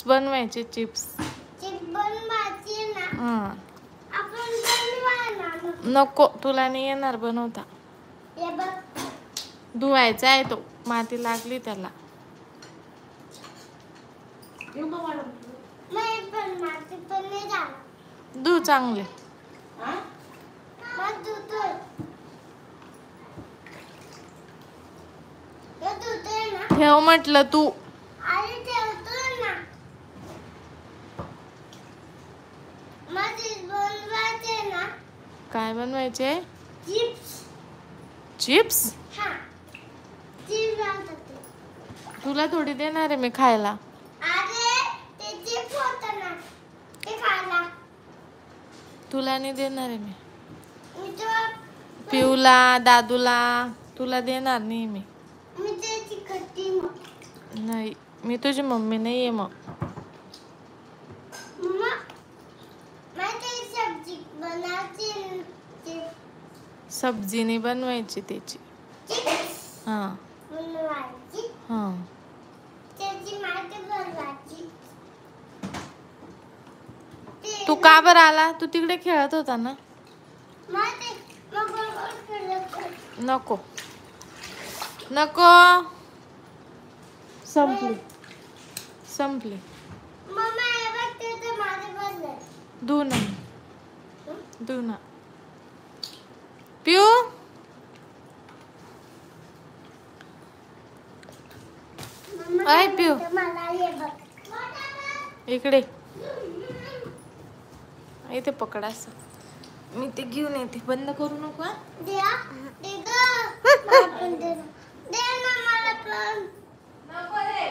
Chips बनवायचे. Chips बनवायचे ना. आपण बनवा ना. नको, तुला नाही येणार बनवता. हे बघ, धुवायचा आहे तो, माती लागली त्याला. माती पण नाही झाला. धु चांगले. मग धुतोय. हे धुतोय ना. ठेव म्हटलं तू. अरे ठेवतोय ना. मग बनवायचे ना. काय बनवायचे? चिप्स. चिप्स? हा, चिप्स बनवतात. तुला थोडी देणार आहे मी खायला. अरे ते चिप्स होतं ना, ते खायला. तुला नाही देणार आहे मी. मी तुला पिऊला, दादूला तुला देणार नाही मी. मी त्याची कट्टी मग. नाही, मी तुझी मम्मी नाही आहे मग. मम्मा, मैं ते सब्जी बनाती. सब्जी नाही बनवायची त्याची. चिप्स हां बनवायची. हां. त्याची माती बनवायची. तू का बरं आला? तू तिकडे खेळत होता ना. मग गोल फिरत. नको नको, संपली संपली. मम्मा हे बघ, ते माती बनलंय. धु ना, धु ना. पिऊ, काय पिऊ? मला हे बघ. इकडे इथे पकड असं. मी ते घेऊन येते. बंद करू नको. द्या, दे गं. मला पण दे ना. दे ना मला पण. नको रे.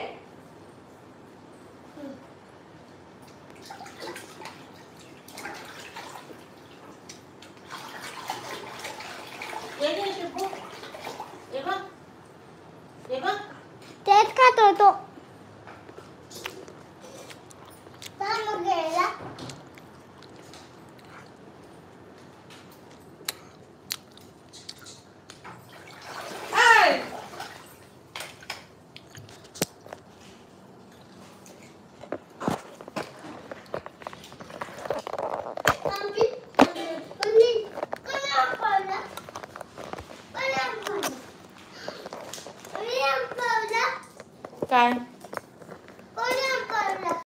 तेच खातोय तो. मग घ्यायला. संपली.